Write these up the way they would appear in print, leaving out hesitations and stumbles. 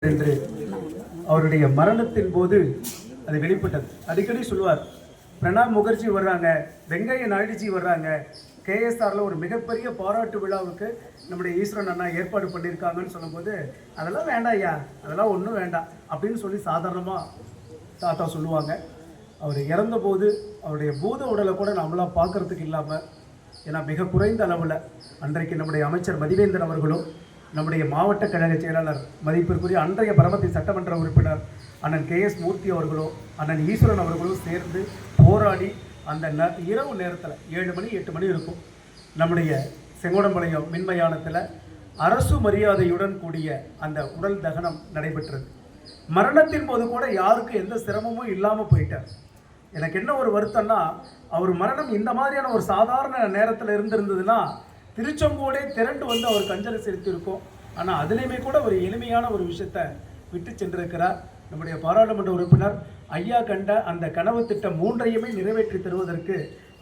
என்று அவருடைய மரணத்தின் போது அது வெளிப்பட்டது. அடிக்கடி சொல்லுவார், பிரணாப் முகர்ஜி வர்றாங்க, வெங்கைய நாயுடுஜி வர்றாங்க, கேஎஸ்ஆரில் ஒரு மிகப்பெரிய பாராட்டு விழாவுக்கு நம்முடைய ஈஸ்வரன் அண்ணா ஏற்பாடு பண்ணியிருக்காங்கன்னு சொல்லும்போது, அதெல்லாம் வேண்டாம் ஐயா, அதெல்லாம் ஒன்றும் வேண்டாம் அப்படின்னு சொல்லி சாதாரணமாக தாத்தா சொல்லுவாங்க. அவர் இறந்தபோது அவருடைய பூத உடலை கூட நம்மளாம் பார்க்கறதுக்கு இல்லாமல், ஏன்னா மிக குறைந்த அளவில் அன்றைக்கு நம்முடைய அமைச்சர் மதிவேந்தன் அவர்களும் நம்முடைய மாவட்ட கழக செயலாளர் மதிப்பிற்குரிய அன்றைய பரமத்தி சட்டமன்ற உறுப்பினர் அண்ணன் KS மூர்த்தி அவர்களோ அண்ணன் ஈஸ்வரன் அவர்களோ சேர்ந்து போராடி அந்த இரவு நேரத்தில் 7 மணி 8 மணி இருக்கும், நம்முடைய செங்கோடம்பாளையம் மின்மயானத்தில் அரசு மரியாதையுடன் கூடிய அந்த உடல் தகனம் நடைபெற்றது. மரணத்தின் போது கூட யாருக்கும் எந்த சிரமமும் இல்லாமல் போயிட்டார். எனக்கு என்ன ஒரு வருத்தம்னா, அவர் மரணம் இந்த மாதிரியான ஒரு சாதாரண நேரத்தில் இருந்திருந்ததுன்னா திருச்செங்கோடே திரண்டு வந்து அவர் கஞ்சலை செலுத்தியிருக்கோம். ஆனால் அதுலேயுமே கூட ஒரு எளிமையான ஒரு விஷயத்தை விட்டு சென்றிருக்கிறார். நம்முடைய பாராளுமன்ற உறுப்பினர் ஐயா கண்ட அந்த கனவு திட்டம் 3ஐயுமே நிறைவேற்றி தருவதற்கு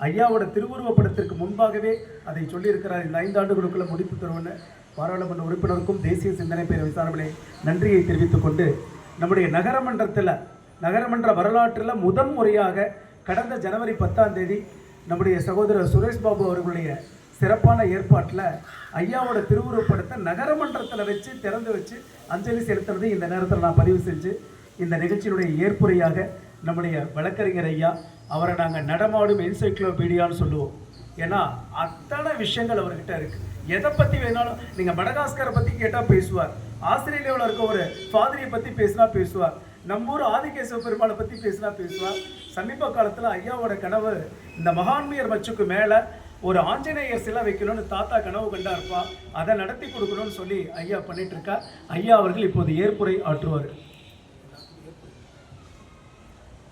ஐயாவோட திருவுருவப்படத்திற்கு முன்பாகவே அதை சொல்லியிருக்கிறார். இந்த 5 ஆண்டுகளுக்குள்ள முடிப்பு தருவோன்னு பாராளுமன்ற உறுப்பினருக்கும் தேசிய சிந்தனை பேர விசாரணையை நன்றியை தெரிவித்துக் கொண்டு, நம்முடைய நகரமன்ற வரலாற்றில் முதன் முறையாக கடந்த ஜனவரி 10ஆம் தேதி நம்முடைய சகோதரர் சுரேஷ் பாபு அவர்களுடைய சிறப்பான ஏற்பாட்டில் ஐயாவோட திருவுருவப்படத்தை நகரமன்றத்தில் வச்சு திறந்து வச்சு அஞ்சலி செலுத்துறது இந்த நேரத்தில் நான் பதிவு செஞ்சு, இந்த நிகழ்ச்சியினுடைய ஏற்புரையாக நம்முடைய வழக்கறிஞர் ஐயா, அவரை நாங்கள் நடமாடும் என்சைக்ளோபீடியான்னு சொல்லுவோம். ஏன்னா அத்தனை விஷயங்கள் அவர்கிட்ட இருக்குது. எதை பற்றி வேணாலும், நீங்கள் மடகாஸ்கரை பற்றி கேட்டால் பேசுவார், ஆஸ்திரேலியாவில் இருக்க ஒரு ஃபாதரியை பற்றி பேசினா பேசுவார், நம்மூர் ஆதிகேசவ பெருமாளை பற்றி பேசினா பேசுவார். சமீப காலத்தில் ஐயாவோட கனவு, இந்த மகான்மியர் மச்சுக்கு மேலே ஒரு ஆஞ்சநேயர் சிலை வைக்கணும்னு தாத்தா கனவு கண்டா இருப்பா, அதை நடத்தி கொடுக்கணும்னு சொல்லி ஐயா பண்ணிட்டு இருக்கா. ஐயா அவர்கள் இப்போது ஏற்புரை ஆற்றுவார்.